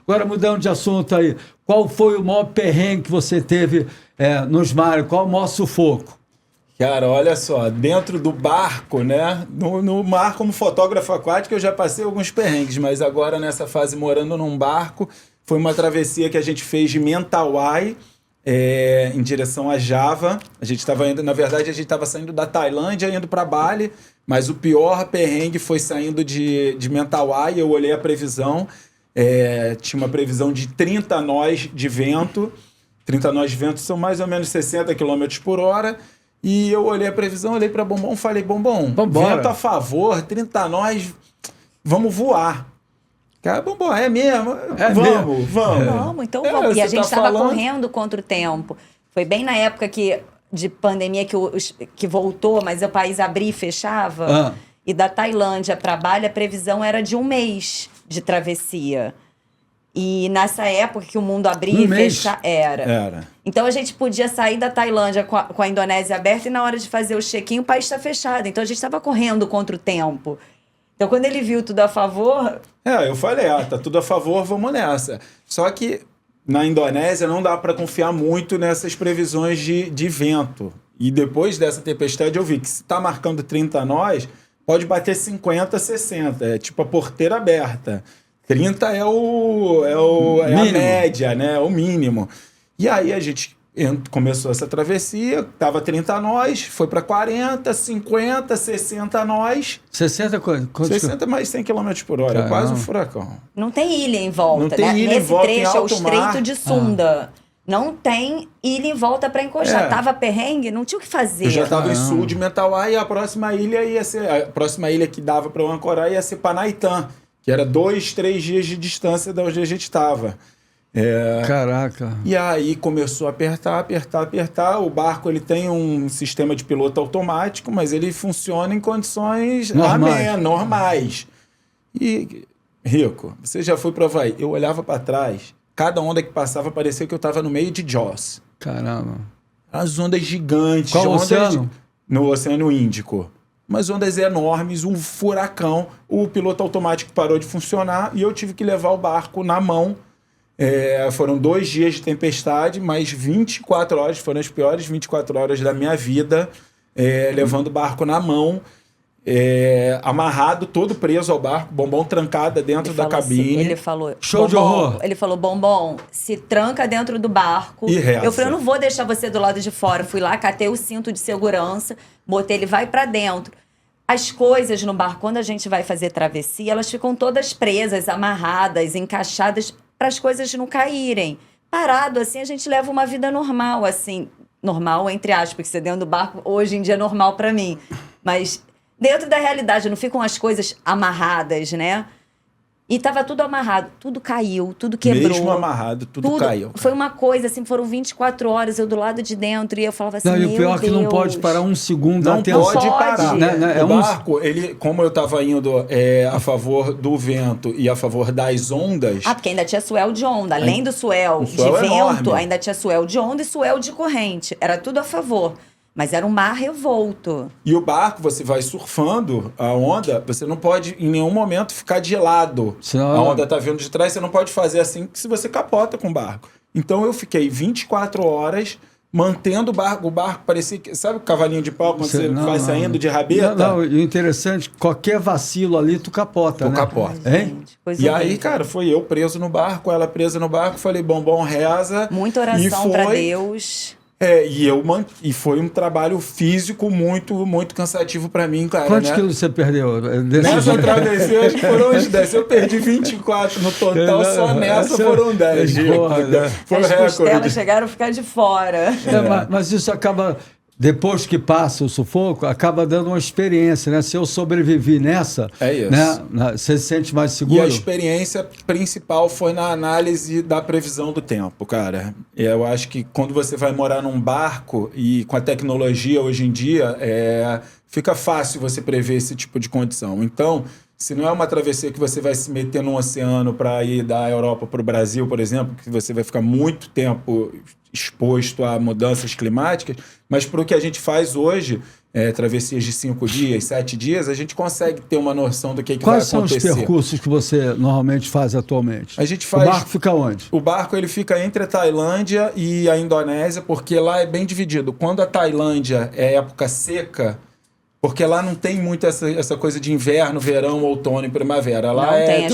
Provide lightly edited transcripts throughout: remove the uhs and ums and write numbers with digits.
Agora, mudando de assunto aí, qual foi o maior perrengue que você teve nos mares? Qual o maior sufoco? Cara, olha só, dentro do barco, né? No mar, como fotógrafo aquático, eu já passei alguns perrengues, mas agora nessa fase morando num barco, foi uma travessia que a gente fez de Mentawai em direção a Java. A gente estava indo, na verdade, a gente estava saindo da Tailândia, indo para Bali, mas o pior perrengue foi saindo de Mentawai. Eu olhei a previsão, tinha uma previsão de 30 nós de vento. 30 nós de vento são mais ou menos 60 km por hora. E eu olhei a previsão, olhei para Bombom, falei, Bombom, vento a favor, 30 nós, vamos voar. Cara, Bombom, é mesmo? Vamos. Vamos, então vamos. E a gente estava correndo contra o tempo. Foi bem na época de pandemia que voltou, mas o país abria e fechava. E da Tailândia para Bali, a previsão era de 1 mês de travessia. E nessa época que o mundo abria e fechava... Era. Então a gente podia sair da Tailândia com a Indonésia aberta e na hora de fazer o check-in o país está fechado. Então a gente estava correndo contra o tempo. Então quando ele viu tudo a favor... eu falei, tá tudo a favor, vamos nessa. Só que na Indonésia não dá para confiar muito nessas previsões de vento. E depois dessa tempestade eu vi que se está marcando 30 nós, pode bater 50, 60. É tipo a porteira aberta. 30 é a média, né? O mínimo. E aí a gente começou essa travessia, tava 30 nós, foi para 40, 50, 60 nós. 60 quanto? 60 mais 100 km por hora, quase um furacão. Não tem ilha em volta, não tem ilha Nesse em volta, trecho é o Estreito de Sunda. Não tem ilha em volta para encostar. Tava perrengue, não tinha o que fazer. Eu já tava em sul de Mentawai e a próxima ilha ia ser... A próxima ilha que dava para eu ancorar ia ser Panaitan, que era 2, 3 dias de distância da onde a gente estava. Caraca. E aí começou a apertar. O barco ele tem um sistema de piloto automático, mas ele funciona em condições normais. E, Rico, você já foi para o Havaí? Eu olhava para trás, cada onda que passava parecia que eu estava no meio de Jaws. Caramba. As ondas gigantes. Qual oceano? No Oceano Índico. Umas ondas enormes, um furacão. O piloto automático parou de funcionar e eu tive que levar o barco na mão. Foram 2 dias de tempestade, mas 24 horas, foram as piores 24 horas da minha vida, levando o barco na mão, amarrado, todo preso ao barco, Bombom trancada dentro da cabine. Assim, ele falou, show de horror. Ele falou, Bombom, se tranca dentro do barco. E reza. Eu falei, eu não vou deixar você do lado de fora. Fui lá, catei o cinto de segurança, botei ele, vai pra dentro. As coisas no barco, quando a gente vai fazer travessia, elas ficam todas presas, amarradas, encaixadas, para as coisas não caírem. Parado, assim, a gente leva uma vida normal, assim. Normal, entre aspas, porque você dentro do barco, hoje em dia é normal para mim. Mas dentro da realidade, não ficam as coisas amarradas, né? E tava tudo amarrado, tudo caiu, tudo quebrou. Mesmo amarrado, tudo caiu. Foi uma coisa, assim, foram 24 horas, eu do lado de dentro, e eu falava assim, e o pior é que não pode parar um segundo. Não pode parar. Né? O barco, como eu tava indo a favor do vento e a favor das ondas... porque ainda tinha swell de onda. Além do swell de vento, enorme. Ainda tinha swell de onda e swell de corrente. Era tudo a favor. Mas era um mar revolto. E o barco, você vai surfando a onda, você não pode em nenhum momento ficar de lado. Senão... A onda tá vindo de trás, você não pode fazer assim, que se você capota com o barco. Então eu fiquei 24 horas mantendo o barco parecia que... Sabe o cavalinho de pau, quando você vai saindo de rabeta? Não, e o interessante, qualquer vacilo ali, tu capota, né? Capota. Gente, e aí, cara, foi eu preso no barco, ela presa no barco, falei, Bombom, reza. Muita oração pra Deus... E foi um trabalho físico muito, muito cansativo pra mim, cara. Quantos quilos você perdeu? Nessa travessia, acho que foram uns 10. Eu perdi 24 no total, só nessa foram 10. Foi as costelas chegaram a ficar de fora. Mas isso acaba... Depois que passa o sufoco, acaba dando uma experiência, né? Se eu sobrevivi nessa, isso. Né? Você se sente mais seguro? E a experiência principal foi na análise da previsão do tempo, cara. Eu acho que quando você vai morar num barco, e com a tecnologia hoje em dia, fica fácil você prever esse tipo de condição. Então, se não é uma travessia que você vai se meter num oceano para ir da Europa para o Brasil, por exemplo, que você vai ficar muito tempo exposto a mudanças climáticas, mas para o que a gente faz hoje, travessias de 5 dias, 7 dias, a gente consegue ter uma noção do que vai acontecer. Quais são os percursos que você normalmente faz atualmente? A gente faz... O barco fica onde? O barco ele fica entre a Tailândia e a Indonésia, porque lá é bem dividido. Quando a Tailândia é época seca, porque lá não tem muito essa coisa de inverno, verão, outono e primavera. Lá é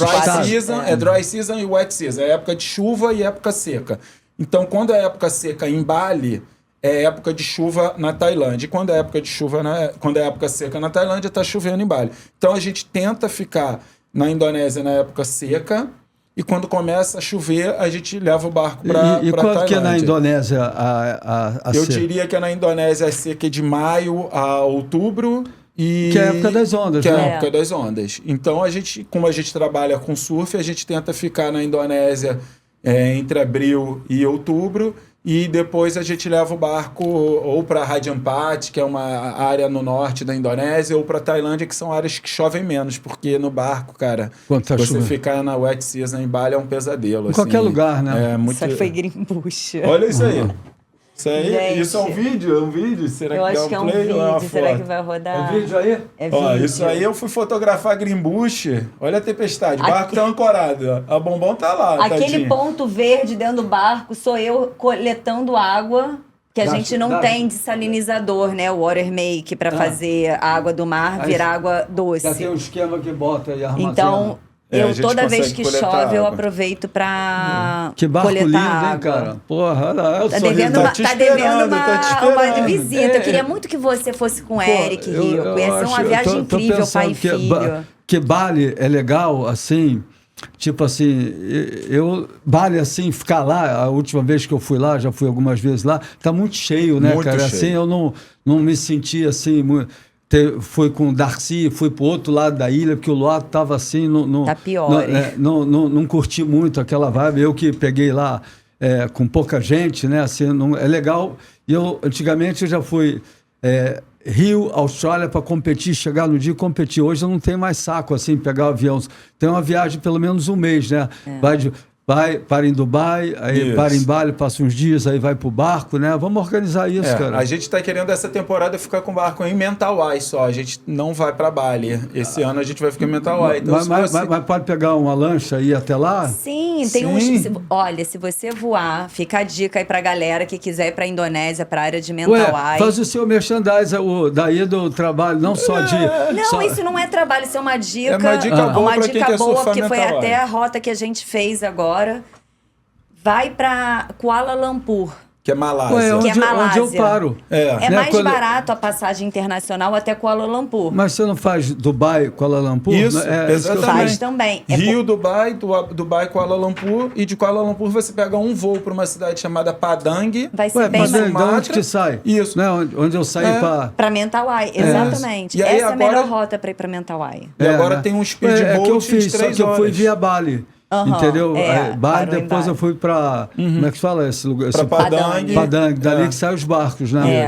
dry season e wet season. É época de chuva e época seca. Então, quando é época seca em Bali, é época de chuva na Tailândia. E quando é época de chuva, quando é época seca na Tailândia, está chovendo em Bali. Então, a gente tenta ficar na Indonésia na época seca, e quando começa a chover, a gente leva o barco para Tailândia. E quando que é na Indonésia a Eu seca? diria que é na Indonésia a seca é de maio a outubro. Que é a época das ondas, que né? é a época das ondas. Então, como a gente trabalha com surf, a gente tenta ficar na Indonésia entre abril e outubro, e depois a gente leva o barco ou para Rajampati, que é uma área no norte da Indonésia, ou para Tailândia, que são áreas que chovem menos, porque no barco, cara, você ficar na wet season em Bali é um pesadelo. Em qualquer lugar, né? É muito... Isso aí foi Greenbush. Olha isso aí. Isso aí, Gente, isso é um vídeo? É um vídeo? Será Eu que dá acho que é um play ou uma vídeo. Será foto? que vai rodar? É um vídeo aí? É Ó, vídeo. isso aí eu fui fotografar Greenbush. Olha a tempestade. O barco tá ancorado. Ó. A Bombom tá lá, Aquele tadinha. ponto verde dentro do barco sou eu coletando água, que a gente não tem desalinizador, né? O water make para fazer a água do mar Aí, virar água doce. Já tem um esquema que bota e armazena. Então, a eu gente toda vez consegue que coletar chove, eu água. aproveito para Que barco coletar lindo, água. hein, cara? Porra, olha lá, é o Tá sorriso. devendo, te tá devendo esperando, tá te uma esperando. visita. Eu queria muito que você fosse com o Eric, Rico. Ia ser uma eu viagem tô incrível, pensando pai e filho. que Bali é legal, assim, tipo assim, Bali, assim, ficar lá, a última vez que eu fui lá, já fui algumas vezes lá, tá muito cheio, né, Muito cara? cheio. Assim, eu não me senti, assim, fui com o Darcy, fui pro outro lado da ilha, porque o Luar tava assim, Tá pior, hein? não curti muito aquela vibe, eu que peguei lá com pouca gente, né, assim, é legal, e antigamente eu já fui... Rio, Austrália, para competir, chegar no dia e competir. Hoje eu não tenho mais saco, assim, pegar o avião. Tem uma viagem pelo menos um mês, né? Vai para em Dubai, aí Isso. para em Bali, passa uns dias, aí vai pro barco, né? Vamos organizar isso, cara. A gente tá querendo essa temporada ficar com o barco em Mentawai só. A gente não vai para Bali. Esse ano a gente vai ficar em Mentawai. Então, Mas pode pegar uma lancha e ir até lá? Sim, tem olha, se você voar, fica a dica aí pra galera que quiser ir pra Indonésia, pra área de Mentawai. Faz o seu merchandise daí do trabalho, não só de... Não, isso não é trabalho, isso é uma dica. É uma dica boa pra quem quer surfar porque foi Mentawai. até a rota que a gente fez agora. Vai pra Kuala Lumpur. Que é Malásia. Ué, Que é onde eu Malásia. paro. É Né, mais quando- barato a passagem internacional até Kuala Lumpur. Mas você não faz Dubai, Kuala Lumpur? Isso, Isso que eu exatamente. falei. Faz também. Rio, Dubai, Dubai, Kuala Lumpur. E de Kuala Lumpur você pega um voo para uma cidade chamada Padang. Vai ser Ué, bem mas de Sumatra. onde que sai? Isso. Né? Onde eu saí para... Pra Mentawai, exatamente. E aí Essa é a agora- melhor rota pra ir pra Mentawai. E agora tem um speedboat que eu de fiz, 3 só que eu fui horas. via Bali. Entendeu? Bali, parou em depois Bali. eu fui para... Como é que se fala esse lugar? Pra Esse- Padang. Padang, dali É. que saem os barcos, né? É.